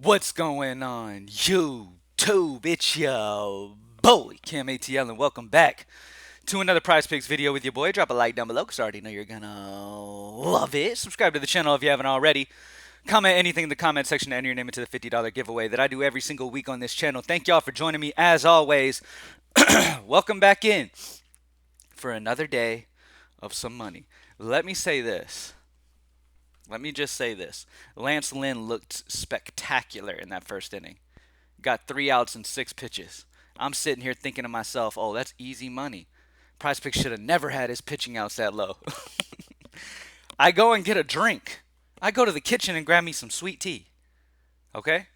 What's going on, YouTube? It's your boy, Cam ATL, and welcome back to another Prize Picks video with your boy. Drop a like down below because I already know you're gonna love it. Subscribe to the channel if you haven't already. Comment anything in the comment section to enter your name into the $50 giveaway that I do every single week on this channel. Thank y'all for joining me as always. Welcome back in for another day of some money. Let me say this. Let me just say this. Lance Lynn looked spectacular in that first inning. Got 3 outs and 6 pitches. I'm sitting here thinking to myself, oh, that's easy money. Prize Picks should have never had his pitching outs that low. I go and get a drink. I go to the kitchen and grab me some sweet tea. Okay?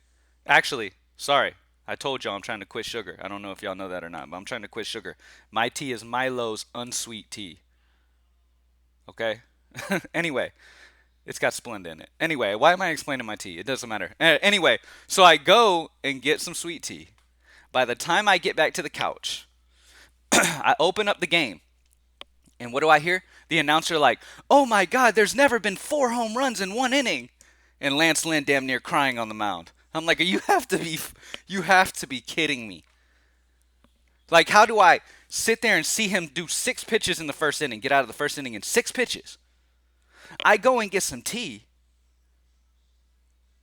Actually, sorry. I told y'all I'm trying to quit sugar. I don't know if y'all know that or not, but I'm trying to quit sugar. My tea is Milo's unsweet tea. Okay? Anyway, it's got Splenda in it. Anyway, why am I explaining my tea? It doesn't matter. Anyway, so I go and get some sweet tea. By the time I get back to the couch, I open up the game. And what do I hear? The announcer like, "Oh my God, there's never been 4 home runs in one inning," and Lance Lynn damn near crying on the mound. I'm like, you have to be kidding me. Like, how do I sit there and see him do 6 pitches in the first inning, get out of the first inning in 6 pitches? I go and get some tea,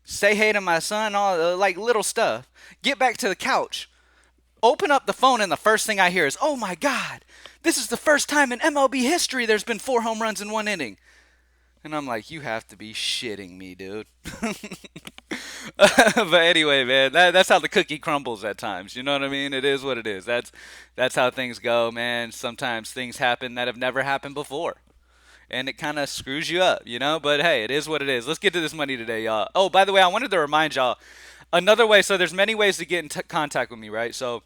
say hey to my son, all like little stuff. Get back to the couch, open up the phone, and the first thing I hear is, "Oh my God, this is the first time in MLB history there's been 4 home runs in one inning." And I'm like, you have to be shitting me, dude. But anyway, man, that's how the cookie crumbles at times. You know what I mean? It is what it is. That's how things go, man. Sometimes things happen that have never happened before, and it kind of screws you up, you know? But hey, it is what it is. Let's get to this money today, y'all. Oh, by the way, I wanted to remind y'all another way. So there's many ways to get in contact with me, right? So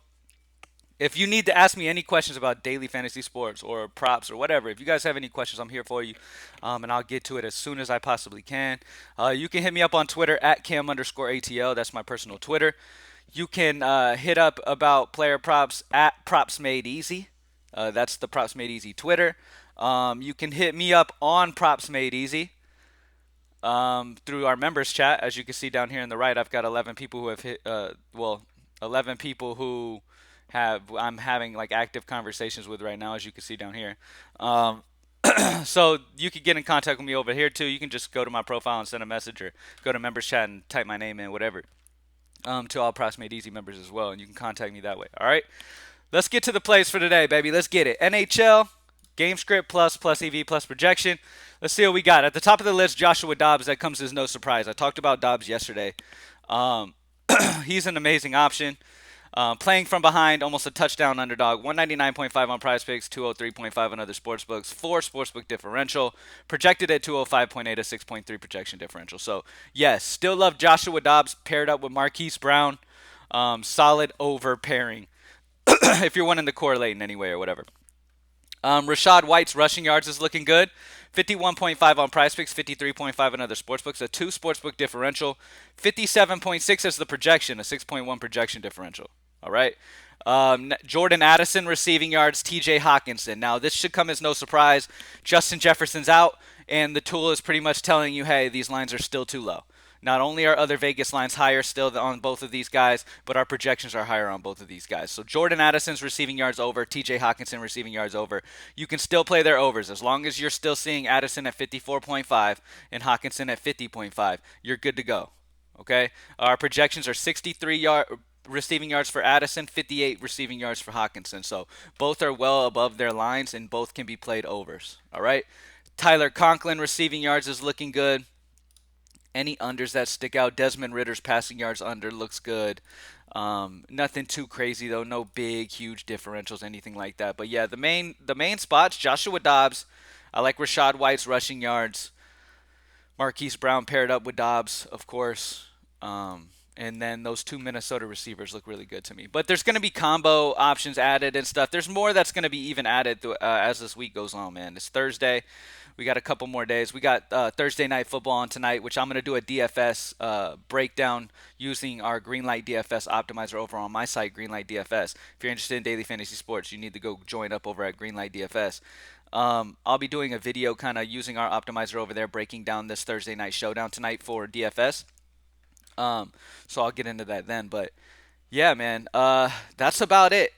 if you need to ask me any questions about daily fantasy sports or props or whatever, if you guys have any questions, I'm here for you, and I'll get to it as soon as I possibly can. You can hit me up on Twitter at Cam_ATL. That's my personal Twitter. You can hit up about player props at Props Made Easy. That's the Props Made Easy Twitter. You can hit me up on Props Made Easy through our members chat. As you can see down here on the right, I've got 11 people who have hit, 11 people who I'm having like active conversations with right now, as you can see down here. Um, so you can get in contact with me over here too. You can just go to my profile and send a message, or go to members chat and type my name in, whatever. To all Props Made Easy members as well, and you can contact me that way. All right, let's get to the plays for today, baby. Let's get it. NHL game script plus EV plus projection. Let's see what we got at the top of the list. Joshua Dobbs. That comes as no surprise. I talked about Dobbs yesterday. Um, he's an amazing option. Playing from behind, almost a touchdown underdog. 199.5 on Prize Picks, 203.5 on other sportsbooks. 4 sportsbook differential. Projected at 205.8, a 6.3 projection differential. So, yes, still love Joshua Dobbs paired up with Marquise Brown. Solid over pairing if you're wanting to correlate in any way or whatever. Rashad White's rushing yards is looking good. 51.5 on Prize Picks, 53.5 on other sportsbooks, a 2 sportsbook differential. 57.6 as the projection, a 6.1 projection differential. All right. Jordan Addison receiving yards, TJ Hawkinson. Now, this should come as no surprise. Justin Jefferson's out, and the tool is pretty much telling you, hey, these lines are still too low. Not only are other Vegas lines higher still on both of these guys, but our projections are higher on both of these guys. So Jordan Addison's receiving yards over, TJ Hawkinson receiving yards over. You can still play their overs. As long as you're still seeing Addison at 54.5 and Hawkinson at 50.5, you're good to go. Okay? Our projections are 63 receiving yards for Addison, 58 receiving yards for Hawkinson. So both are well above their lines, and both can be played overs. All right? Tyler Conklin receiving yards is looking good. Any unders that stick out? Desmond Ritter's passing yards under looks good. Nothing too crazy though. No big, huge differentials, anything like that. But yeah, the main spots: Joshua Dobbs. I like Rashad White's rushing yards. Marquise Brown paired up with Dobbs, of course. And then those 2 Minnesota receivers look really good to me. But there's going to be combo options added and stuff. There's more that's going to be even added as this week goes on, man. It's Thursday. We got a couple more days. We got Thursday night football on tonight, which I'm going to do a DFS breakdown using our Greenlight DFS optimizer over on my site, Greenlight DFS. If you're interested in daily fantasy sports, you need to go join up over at Greenlight DFS. I'll be doing a video kind of using our optimizer over there, breaking down this Thursday night showdown tonight for DFS. Um, so I'll get into that then. But yeah, man, that's about it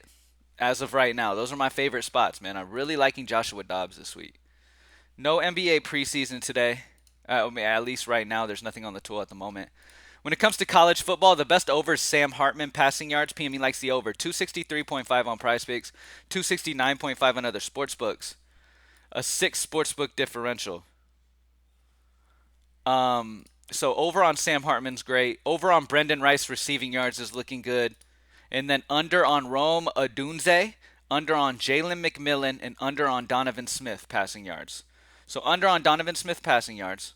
as of right now. Those are my favorite spots, man. I'm really liking Joshua Dobbs this week. No NBA preseason today. I mean, at least right now, there's nothing on the tool at the moment. When it comes to college football, the best over is Sam Hartman passing yards. PME likes the over. 263.5 on Prizepicks, 269.5 on other sports books. A 6 sportsbook differential. So over on Sam Hartman's great. Over on Brendan Rice receiving yards is looking good. And then under on Rome Odunze, under on Jalen McMillan, and under on Donovan Smith passing yards. So under on Donovan Smith passing yards,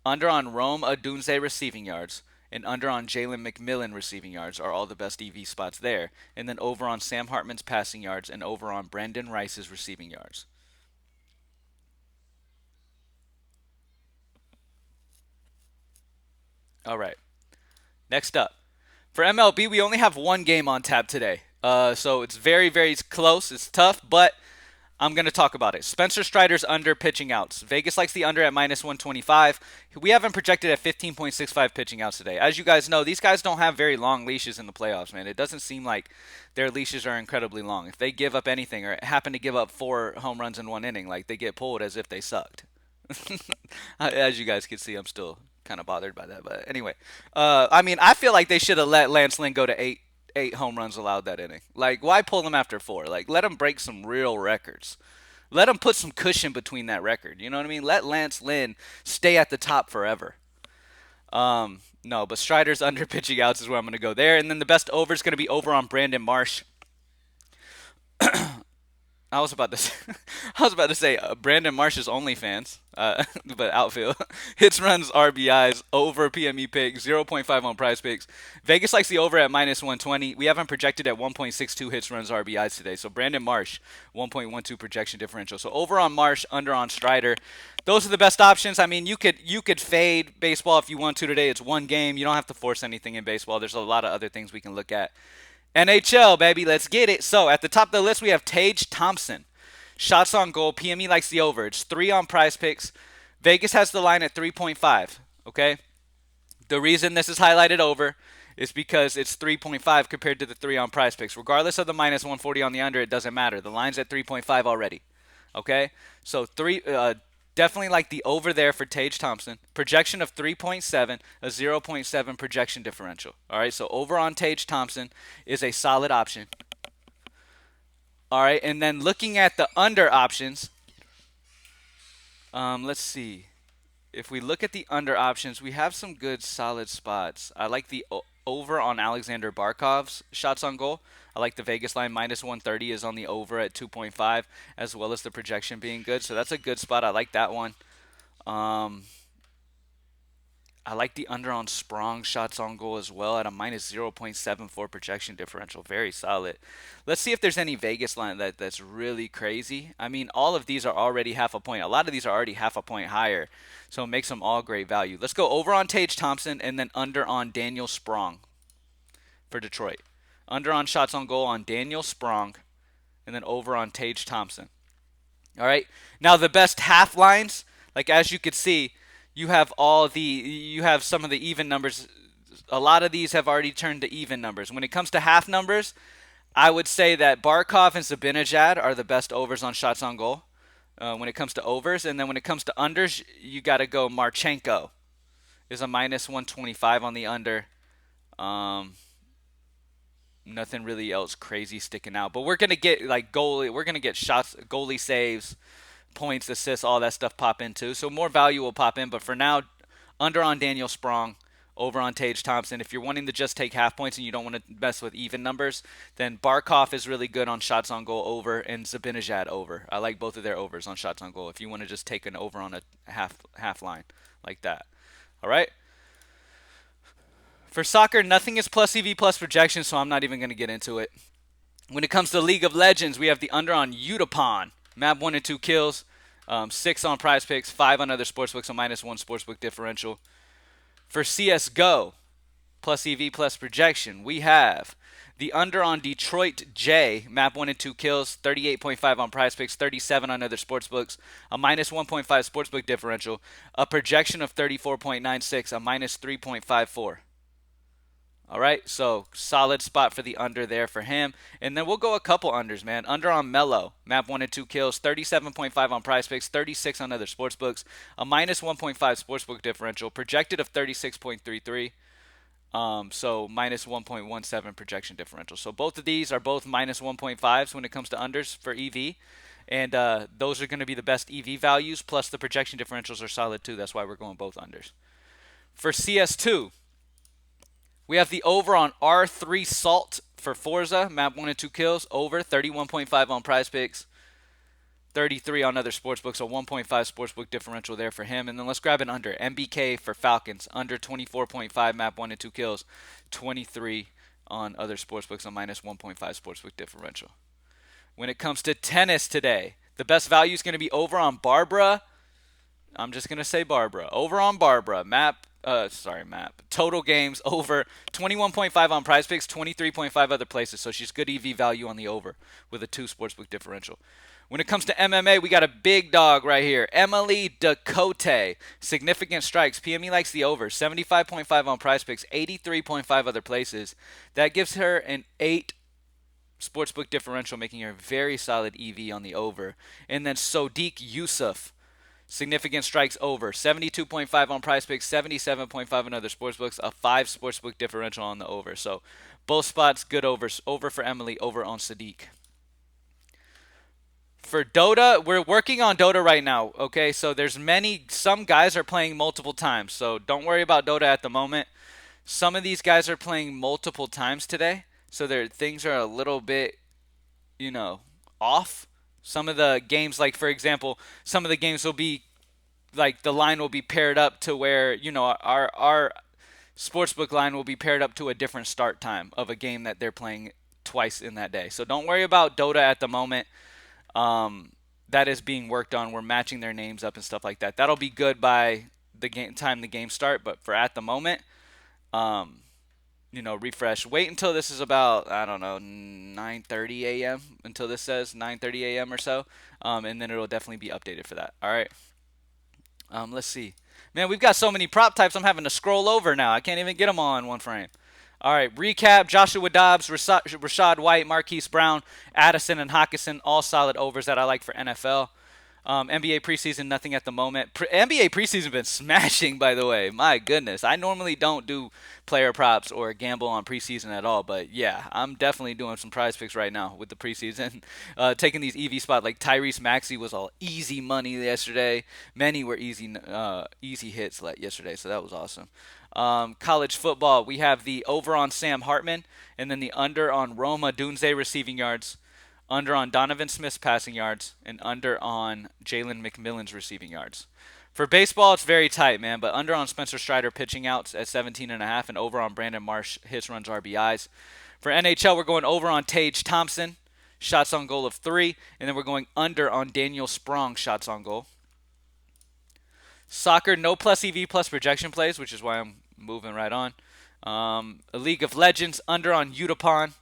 under on Rome Odunze receiving yards, and under on Jalen McMillan receiving yards are all the best EV spots there. And then over on Sam Hartman's passing yards and over on Brendan Rice's receiving yards. All right. Next up, for MLB, we only have one game on tap today. So it's very, very close. It's tough, but I'm going to talk about it. Spencer Strider's under pitching outs. Vegas likes the under at minus 125. We have him projected at 15.65 pitching outs today. As you guys know, these guys don't have very long leashes in the playoffs, man. It doesn't seem like their leashes are incredibly long. If they give up anything or happen to give up 4 home runs in one inning, like they get pulled as if they sucked. As you guys can see, I'm still kind of bothered by that. But anyway, I mean, I feel like they should have let Lance Lynn go to eight home runs allowed that inning. Like, why pull him after 4? Like, let him break some real records. Let him put some cushion between that record. You know what I mean? Let Lance Lynn stay at the top forever. No, but Strider's under pitching outs is where I'm going to go there. And then the best over is going to be over on Brandon Marsh. I was about to say, I was about to say Brandon Marsh's OnlyFans, but outfield hits, runs, RBIs over PME pick 0.5 on Prize Picks. Vegas likes the over at minus 120. We have him projected at 1.62 hits, runs, RBIs today. So Brandon Marsh 1.12 projection differential. So over on Marsh, under on Strider. Those are the best options. I mean, you could fade baseball if you want to today. It's one game. You don't have to force anything in baseball. There's a lot of other things we can look at. NHL, baby, let's get it. So at the top of the list, we have Tage Thompson. Shots on goal. PME likes the over. It's 3 on Prize Picks. Vegas has the line at 3.5. Okay? The reason this is highlighted over is because it's 3.5 compared to the 3 on Prize Picks. Regardless of the minus 140 on the under, it doesn't matter. The line's at 3.5 already. Okay? So definitely like the over there for Tage Thompson. Projection of 3.7, a 0.7 projection differential. All right, so over on Tage Thompson is a solid option. All right, and then looking at the under options, let's see. If we look at the under options, we have some good solid spots. I like the over on Alexander Barkov's shots on goal. I like the Vegas line minus 130 is on the over at 2.5, as well as the projection being good. So that's a good spot. I like that one. I like the under on Sprong shots on goal as well at a minus 0.74 projection differential. Very solid. Let's see if there's any Vegas line that's really crazy. I mean, all of these are already half a point. A lot of these are already half a point higher, so it makes them all great value. Let's go over on Tage Thompson and then under on Daniel Sprong for Detroit. Under on shots on goal on Daniel Sprong and then over on Tage Thompson. All right. Now the best half lines, like as you could see, you have some of the even numbers. A lot of these have already turned to even numbers. When it comes to half numbers, I would say that Barkov and Zibanejad are the best overs on shots on goal when it comes to overs. And then when it comes to unders, you got to go Marchenko is a minus 125 on the under. Nothing really else crazy sticking out. But we're going to get like goalie. We're going to get shots, goalie saves, points, assists, all that stuff pop into. So more value will pop in. But for now, under on Daniel Sprong, over on Tage Thompson. If you're wanting to just take half points and you don't want to mess with even numbers, then Barkov is really good on shots on goal over and Zibanejad over. I like both of their overs on shots on goal if you want to just take an over on a half line like that. All right? For soccer, nothing is plus EV plus projection, so I'm not even going to get into it. When it comes to League of Legends, we have the under on Utapon. Map 1 and 2 kills, 6 on Prize Picks, 5 on other sportsbooks, a minus 1 sportsbook differential. For CSGO, plus EV plus projection, we have the under on Detroit J, map 1 and 2 kills, 38.5 on Prize Picks, 37 on other sportsbooks, a minus 1.5 sportsbook differential, a projection of 34.96, a minus 3.54. All right, so solid spot for the under there for him. And then we'll go a couple unders, man. Under on Mello, map 1 and 2 kills, 37.5 on Prizepicks, 36 on other sportsbooks, a minus 1.5 sportsbook differential, projected of 36.33. So minus 1.17 projection differential. So both of these are both minus 1.5s when it comes to unders for EV. And those are going to be the best EV values, plus the projection differentials are solid too. That's why we're going both unders. For CS2, we have the over on R3 Salt for Forza, map 1 and 2 kills, over 31.5 on Prizepicks, 33 on other sportsbooks, so 1.5 sportsbook differential there for him. And then let's grab an under. MBK for Falcons, under 24.5, map 1 and 2 kills, 23 on other sportsbooks, a minus 1.5 sportsbook differential. When it comes to tennis today, the best value is going to be over on Barbara. I'm just going to say Barbara. Over on Barbara, total games over 21.5 on PrizePicks, 23.5 other places. So she's good EV value on the over with a 2 sportsbook differential. When it comes to MMA, we got a big dog right here. Emily Ducote, significant strikes. PME likes the over, 75.5 on PrizePicks, 83.5 other places. That gives her an 8 sportsbook differential, making her a very solid EV on the over. And then Sodiq Yusuf, significant strikes over, 72.5 on PrizePicks, 77.5 on other sportsbooks, a 5 sportsbook differential on the over. So both spots good overs. Over for Emily, over on Sadiq. For Dota, we're working on Dota right now, okay? So some guys are playing multiple times, so don't worry about Dota at the moment. Some of these guys are playing multiple times today, so things are a little bit, off. Some of the games, like for example, some of the games will be, like the line will be paired up to where, our sportsbook line will be paired up to a different start time of a game that they're playing twice in that day. So don't worry about Dota at the moment. That is being worked on. We're matching their names up and stuff like that. That'll be good by the game start, but for at the moment, refresh. Wait until this is about, I don't know, 9:30 a.m. until this says 9:30 a.m. or so, and then it'll definitely be updated for that. All right. Let's see. Man, we've got so many prop types. I'm having to scroll over now. I can't even get them all in one frame. All right, recap: Joshua Dobbs, Rashad White, Marquise Brown, Addison, and Hawkinson, all solid overs that I like for NFL. NBA preseason, nothing at the moment. NBA preseason been smashing, by the way. My goodness. I normally don't do player props or gamble on preseason at all, but yeah, I'm definitely doing some prize picks right now with the preseason. Taking these EV spots, like Tyrese Maxey was all easy money yesterday. Many were easy hits yesterday, so that was awesome. College football, we have the over on Sam Hartman, and then the under on Roma Dunze receiving yards, under on Donovan Smith's passing yards, and under on Jalen McMillan's receiving yards. For baseball, it's very tight, man, but under on Spencer Strider pitching outs at 17.5, and over on Brandon Marsh hits, runs, RBIs. For NHL, we're going over on Tage Thompson, shots on goal of 3, and then we're going under on Daniel Sprong, shots on goal. Soccer, no plus EV plus projection plays, which is why I'm moving right on. A League of Legends, under on Utapon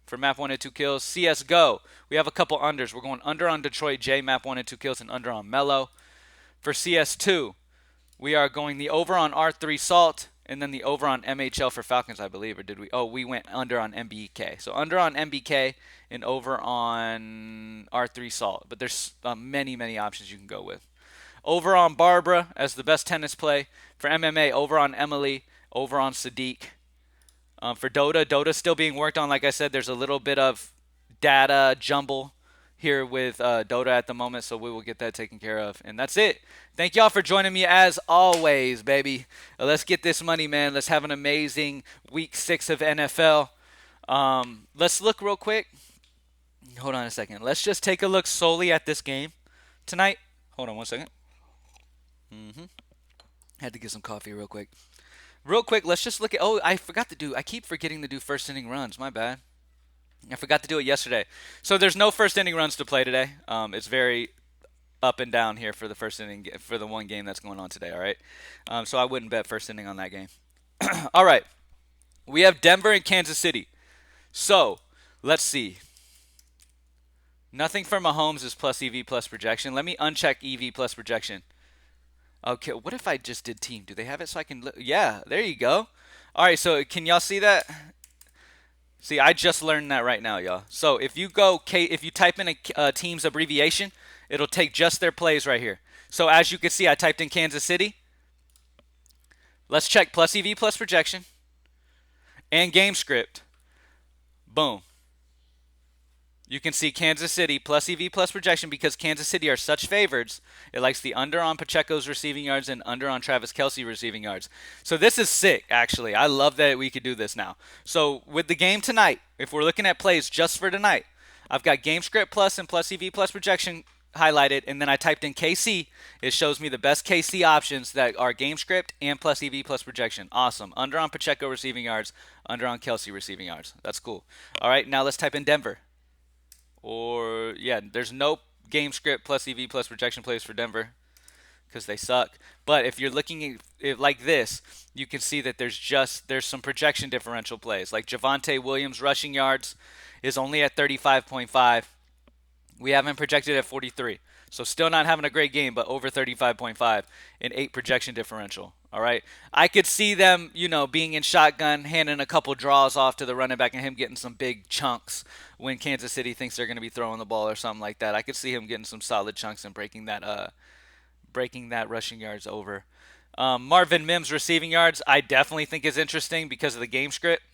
for map 1 and 2 kills. CSGO, we have a couple unders. We're going under on Detroit J, map 1 and 2 kills, and under on Mello. For CS2, we are going the over on R3 Salt, and then the over on MHL for Falcons, I believe. Or did we? Oh, we went under on MBK. So under on MBK and over on R3 Salt. But there's many, many options you can go with. Over on Barbara as the best tennis play. For MMA, over on Emily, over on Sadiq. For Dota's still being worked on. Like I said, there's a little bit of data jumble here with Dota at the moment, so we will get that taken care of. And that's it. Thank y'all for joining me as always, baby. Let's get this money, man. Let's have an amazing week 6 of NFL. Let's look real quick. Hold on a second. Let's just take a look solely at this game tonight. Hold on one second. Had to get some coffee real quick. Real quick, let's just look at... Oh, I keep forgetting to do first inning runs. My bad. I forgot to do it yesterday. So there's no first inning runs to play today. It's very up and down here for the first inning, for the one game that's going on today, all right? So I wouldn't bet first inning on that game. All right. We have Denver and Kansas City. So, let's see. Nothing for Mahomes is plus EV plus projection. Let me uncheck EV plus projection. Okay, what if I just did team? Do they have it so I can... Yeah, there you go. All right, so can y'all see that? See, I just learned that right now, y'all. So if you type in a team's abbreviation, it'll take just their plays right here. So as you can see, I typed in Kansas City. Let's check plus EV plus projection and game script. Boom. You can see Kansas City plus EV plus projection because Kansas City are such favorites. It likes the under on Pacheco's receiving yards and under on Travis Kelce receiving yards. So this is sick, actually. I love that we could do this now. So with the game tonight, if we're looking at plays just for tonight, I've got game script plus and plus EV plus projection highlighted, and then I typed in KC. It shows me the best KC options that are game script and plus EV plus projection. Awesome. Under on Pacheco receiving yards, under on Kelce receiving yards. That's cool. All right, now let's type in Denver. Or yeah, there's no game script plus EV plus projection plays for Denver because they suck. But if you're looking at it like this, you can see that there's some projection differential plays. Like Javonte Williams rushing yards is only at 35.5. We have him projected at 43. So still not having a great game, but over 35.5 in 8 projection differential. All right. I could see them, being in shotgun, handing a couple draws off to the running back and him getting some big chunks when Kansas City thinks they're going to be throwing the ball or something like that. I could see him getting some solid chunks and breaking that rushing yards over. Marvin Mims receiving yards, I definitely think is interesting because of the game script.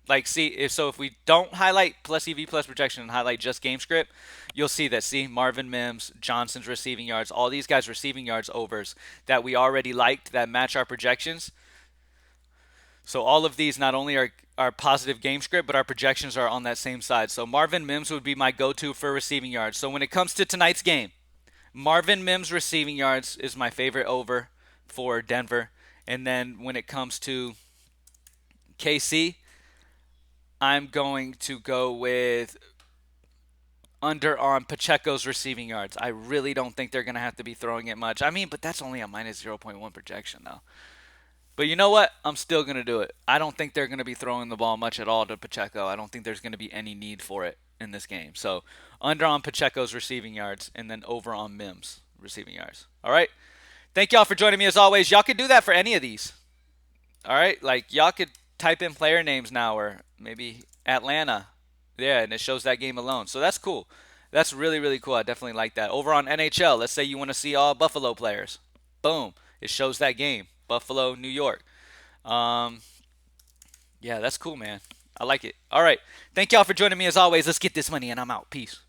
Like, see, if we don't highlight plus EV plus projection and highlight just game script, you'll see that. See, Marvin Mims, Johnson's receiving yards, all these guys receiving yards overs that we already liked that match our projections. So all of these not only are positive game script, but our projections are on that same side. So Marvin Mims would be my go-to for receiving yards. So when it comes to tonight's game, Marvin Mims receiving yards is my favorite over for Denver. And then when it comes to KC, I'm going to go with under on Pacheco's receiving yards. I really don't think they're going to have to be throwing it much. I mean, but that's only a minus zero point 0.1 projection, though. But you know what? I'm still going to do it. I don't think they're going to be throwing the ball much at all to Pacheco. I don't think there's going to be any need for it in this game. So under on Pacheco's receiving yards and then over on Mims receiving yards. All right? Thank y'all for joining me as always. Y'all could do that for any of these. All right? Like, y'all could type in player names now or maybe Atlanta. Yeah, and it shows that game alone. So that's cool. That's really, really cool. I definitely like that. Over on NHL, let's say you want to see all Buffalo players. Boom. It shows that game. Buffalo, New York. Um, yeah, that's cool, man. I like it. All right. Thank y'all for joining me as always. Let's get this money and I'm out. Peace.